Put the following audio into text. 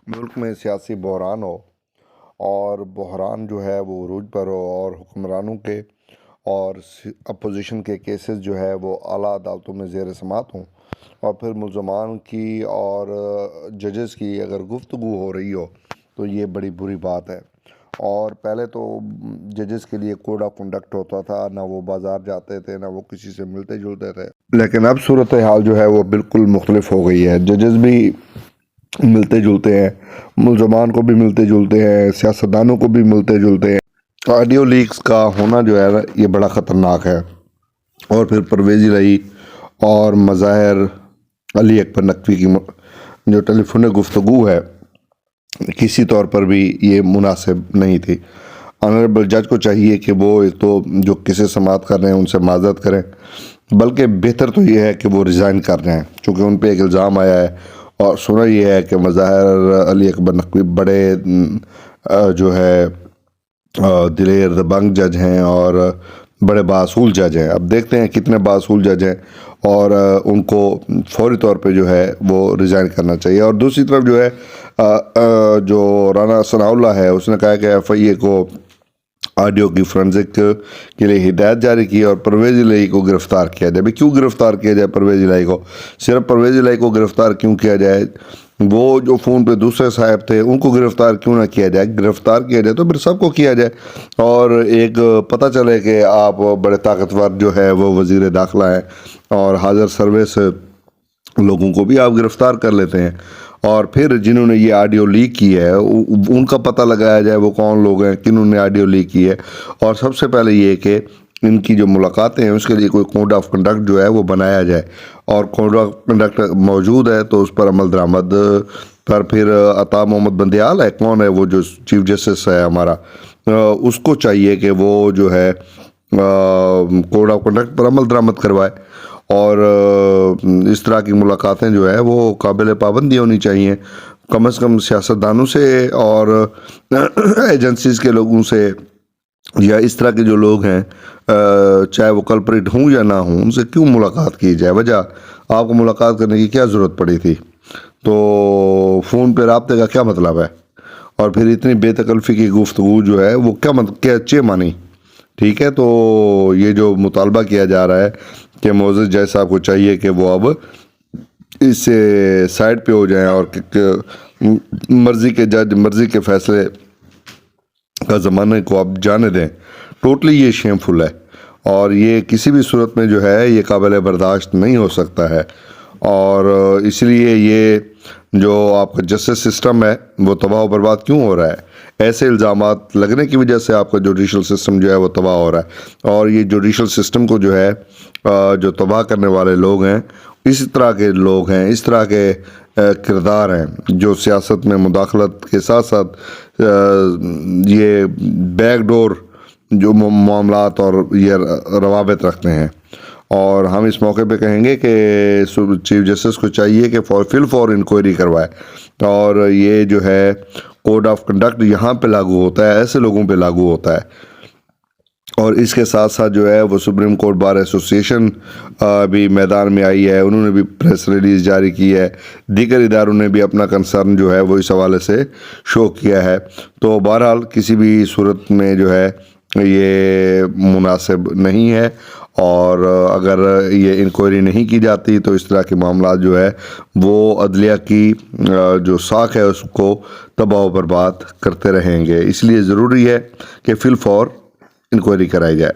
ملک میں سیاسی بحران ہو اور بحران جو ہے وہ عروج پر ہو اور حکمرانوں کے اور اپوزیشن کے کیسز جو ہے وہ اعلیٰ عدالتوں میں زیر سماعت ہوں، اور پھر ملزمان کی اور ججز کی اگر گفتگو ہو رہی ہو تو یہ بڑی بری بات ہے۔ اور پہلے تو ججز کے لیے کوڈ آف کنڈکٹ ہوتا تھا، نہ وہ بازار جاتے تھے نہ وہ کسی سے ملتے جلتے تھے، لیکن اب صورتحال جو ہے وہ بالکل مختلف ہو گئی ہے۔ ججز بھی ملتے جلتے ہیں، ملزمان کو بھی ملتے جلتے ہیں، سیاستدانوں کو بھی ملتے جلتے ہیں۔ آڈیو لیکس کا ہونا جو ہے یہ بڑا خطرناک ہے۔ اور پھر پرویز الہی اور مظاہر علی اکبر نقوی کی جو ٹیلی فونک گفتگو ہے، کسی طور پر بھی یہ مناسب نہیں تھی۔ آنریبل جج کو چاہیے کہ وہ ایک تو جو کیسز سماعت کر رہے ہیں ان سے معذرت کریں، بلکہ بہتر تو یہ ہے کہ وہ ریزائن کر رہے ہیں، چونکہ ان پہ ایک الزام آیا ہے اور سنا یہ ہے کہ مظاہر علی اکبر نقوی بڑے جو ہے دلیر دبنگ جج ہیں اور بڑے بااصول جج ہیں۔ اب دیکھتے ہیں کتنے بااصول جج ہیں، اور ان کو فوری طور پہ جو ہے وہ ریزائن کرنا چاہیے۔ اور دوسری طرف جو ہے جو رانا ثناء اللہ ہے، اس نے کہا کہ ایف آئی اے کو آڈیو کی فرنزک کے لیے ہدایت جاری کی اور پرویز الہی کو گرفتار کیا جائے۔ کیوں گرفتار کیا جائے پرویز الہی کو؟ صرف پرویز الہی کو گرفتار کیوں کیا جائے؟ وہ جو فون پہ دوسرے صاحب تھے ان کو گرفتار کیوں نہ کیا جائے؟ گرفتار کیا جائے تو پھر سب کو کیا جائے، اور ایک پتہ چلے کہ آپ بڑے طاقتور جو ہے وہ وزیر داخلہ ہیں اور حاضر سروس لوگوں کو بھی آپ گرفتار کر لیتے ہیں، اور پھر جنہوں نے یہ آڈیو لیک کی ہے ان کا پتہ لگایا جائے وہ کون لوگ ہیں، کنہوں نے آڈیو لیک کی ہے، اور سب سے پہلے یہ کہ ان کی جو ملاقاتیں ہیں اس کے لیے کوئی کوڈ آف کنڈکٹ جو ہے وہ بنایا جائے، اور کوڈ آف کنڈکٹ موجود ہے تو اس پر عمل درآمد پر پھر عطا محمد بندیال ہے، کون ہے وہ جو چیف جسٹس ہے ہمارا، اس کو چاہیے کہ وہ جو ہے کوڈ آف کنڈکٹ پر عمل درآمد کروائے، اور اس طرح کی ملاقاتیں جو ہے وہ قابل پابندی ہونی چاہیے، کم از کم سیاستدانوں سے اور ایجنسیز کے لوگوں سے، یا اس طرح کے جو لوگ ہیں چاہے وہ کلپریٹ ہوں یا نہ ہوں، ان سے کیوں ملاقات کی جائے؟ وجہ آپ کو ملاقات کرنے کی کیا ضرورت پڑی تھی؟ تو فون پہ رابطے کا کیا مطلب ہے؟ اور پھر اتنی بے تکلفی کی گفتگو جو ہے وہ کیا کیا اچھے مانی؟ ٹھیک ہے، تو یہ جو مطالبہ کیا جا رہا ہے کہ معزز جج صاحب کو چاہیے کہ وہ اب اس سے سائڈ پہ ہو جائیں اور مرضی کے جج مرضی کے فیصلے کا زمانے کو آپ جانے دیں، ٹوٹلی یہ شیم فل ہے، اور یہ کسی بھی صورت میں جو ہے یہ قابل برداشت نہیں ہو سکتا ہے۔ اور اس لیے یہ جو آپ کا جسٹس سسٹم ہے وہ تباہ و برباد کیوں ہو رہا ہے؟ ایسے الزامات لگنے کی وجہ سے آپ کا جوڈیشل سسٹم جو ہے وہ تباہ ہو رہا ہے، اور یہ جوڈیشل سسٹم کو جو ہے جو تباہ کرنے والے لوگ ہیں، اس طرح کے لوگ ہیں، اس طرح کے کردار ہیں جو سیاست میں مداخلت کے ساتھ ساتھ یہ بیک ڈور جو معاملات اور یہ روابط رکھتے ہیں۔ اور ہم اس موقع پہ کہیں گے کہ چیف جسٹس کو چاہیے کہ فور انکوائری کروائے، اور یہ جو ہے کوڈ آف کنڈکٹ یہاں پہ لاگو ہوتا ہے، ایسے لوگوں پہ لاگو ہوتا ہے، اور اس کے ساتھ ساتھ جو ہے وہ سپریم کورٹ بار ایسوسیشن بھی میدان میں آئی ہے، انہوں نے بھی پریس ریلیز جاری کی ہے، دیگر اداروں نے بھی اپنا کنسرن جو ہے وہ اس حوالے سے شو کیا ہے۔ تو بہرحال کسی بھی صورت میں جو ہے یہ مناسب نہیں ہے، اور اگر یہ انکوائری نہیں کی جاتی تو اس طرح کے معاملات جو ہے وہ عدلیہ کی جو ساکھ ہے اس کو تباہ و برباد کرتے رہیں گے۔ اس لیے ضروری ہے کہ فی الفور انکوائری کرائی جائے۔